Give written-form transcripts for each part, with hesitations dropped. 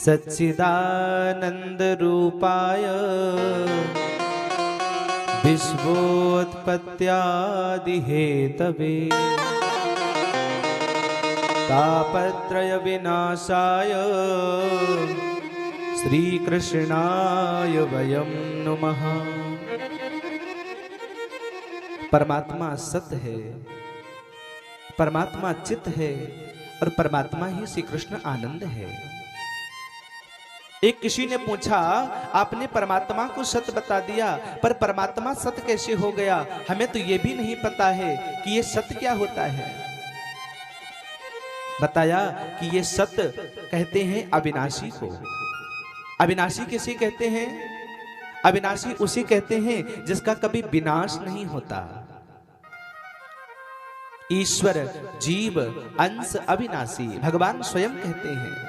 सच्चिदानंद रूपाय विश्वोत्पत्त्यादि Hathaway तापत्रय विनाशाय श्री कृष्णाय वयं नमः। परमात्मा सत्य है, परमात्मा चित्त है और परमात्मा ही श्री कृष्ण आनंद है। एक किसी ने पूछा, आपने परमात्मा को सत्य बता दिया, पर परमात्मा सत्य कैसे हो गया? हमें तो यह भी नहीं पता है कि यह सत्य क्या होता है। बताया कि यह सत्य कहते हैं अविनाशी को। अविनाशी किसे कहते हैं? अविनाशी उसे कहते हैं जिसका कभी विनाश नहीं होता। ईश्वर जीव अंश अविनाशी, भगवान स्वयं कहते हैं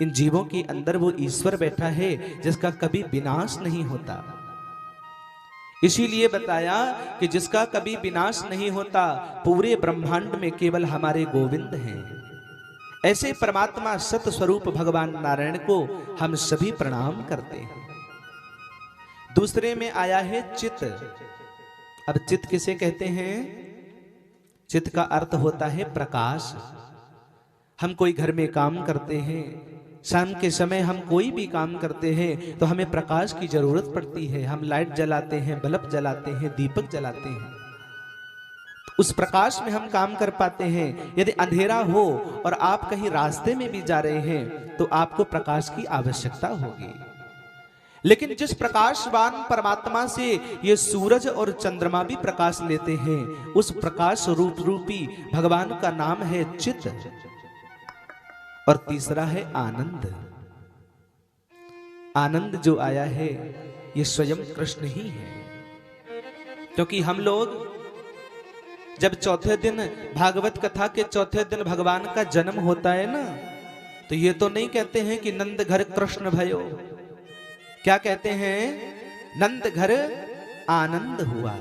इन जीवों के अंदर वो ईश्वर बैठा है जिसका कभी विनाश नहीं होता। इसीलिए बताया कि जिसका कभी विनाश नहीं होता, पूरे ब्रह्मांड में केवल हमारे गोविंद हैं। ऐसे परमात्मा सत स्वरूप भगवान नारायण को हम सभी प्रणाम करते हैं। दूसरे में आया है चित्त। अब चित्त किसे कहते हैं? चित्त का अर्थ होता है प्रकाश। हम कोई घर में काम करते हैं, शाम के समय हम कोई भी काम करते हैं तो हमें प्रकाश की जरूरत पड़ती है। हम लाइट जलाते हैं, बल्ब जलाते हैं, दीपक जलाते हैं, तो उस प्रकाश में हम काम कर पाते हैं। यदि अंधेरा हो और आप कहीं रास्ते में भी जा रहे हैं तो आपको प्रकाश की आवश्यकता होगी। लेकिन जिस प्रकाशवान परमात्मा से ये सूरज और चंद्रमा भी प्रकाश लेते हैं, उस प्रकाश रूपी भगवान का नाम है चित्त। और तीसरा है आनंद। आनंद जो आया है ये स्वयं कृष्ण ही है। क्योंकि हम लोग जब चौथे दिन भागवत कथा के चौथे दिन भगवान का जन्म होता है ना, तो ये तो नहीं कहते हैं कि नंद घर कृष्ण भयो। क्या कहते हैं? नंद घर आनंद हुआ,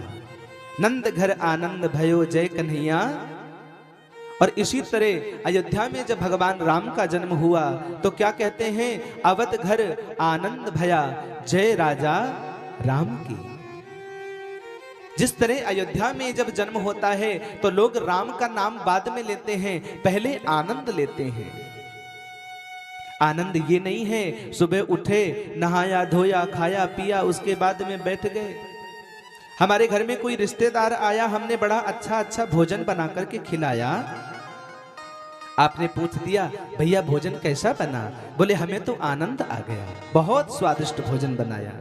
नंद घर आनंद भयो जय कन्हैया। और इसी तरह अयोध्या में जब भगवान राम का जन्म हुआ तो क्या कहते हैं? अवध घर आनंद भया जय राजा राम की। जिस तरह अयोध्या में जब जन्म होता है तो लोग राम का नाम बाद में लेते हैं, पहले आनंद लेते हैं। आनंद ये नहीं है सुबह उठे, नहाया धोया, खाया पिया, उसके बाद में बैठ गए। हमारे घर में कोई रिश्तेदार आया, हमने बड़ा अच्छा अच्छा भोजन बना करके खिलाया, आपने पूछ दिया भैया भोजन कैसा बना? बोले हमें तो आनंद आ गया, बहुत स्वादिष्ट भोजन बनाया।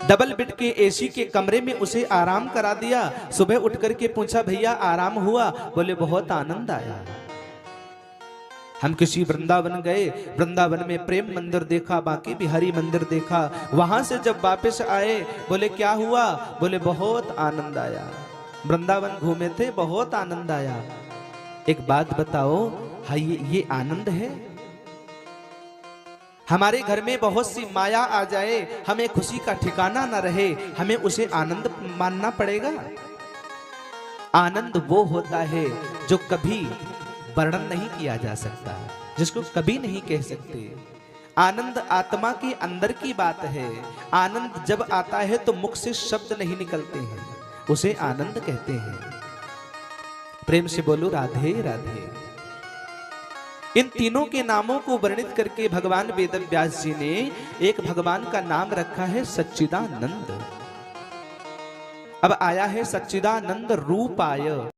डबल बेड के एसी के कमरे में उसे आराम करा दिया, सुबह उठ करके पूछा भैया आराम हुआ? बोले बहुत आनंद आया। हम किसी वृंदावन गए, वृंदावन में प्रेम मंदिर देखा, बांके बिहारी मंदिर देखा, वहां से जब वापस आए बोले क्या हुआ? बोले बहुत आनंद आया। वृंदावन घूमे थे, बहुत आनंद आया। एक बात बताओ, हाँ ये आनंद है? हमारे घर में बहुत सी माया आ जाए, हमें खुशी का ठिकाना न रहे, हमें उसे आनंद मानना पड़ेगा? आनंद वो होता है जो कभी वर्णन नहीं किया जा सकता, जिसको कभी नहीं कह सकते। आनंद आत्मा के अंदर की बात है। आनंद जब आता है तो मुख से शब्द नहीं निकलते हैं, उसे आनंद कहते हैं। प्रेम से बोलो राधे राधे। इन तीनों के नामों को वर्णित करके भगवान वेदव्यास जी ने एक भगवान का नाम रखा है सच्चिदानंद। अब आया है सच्चिदानंद रूपाय।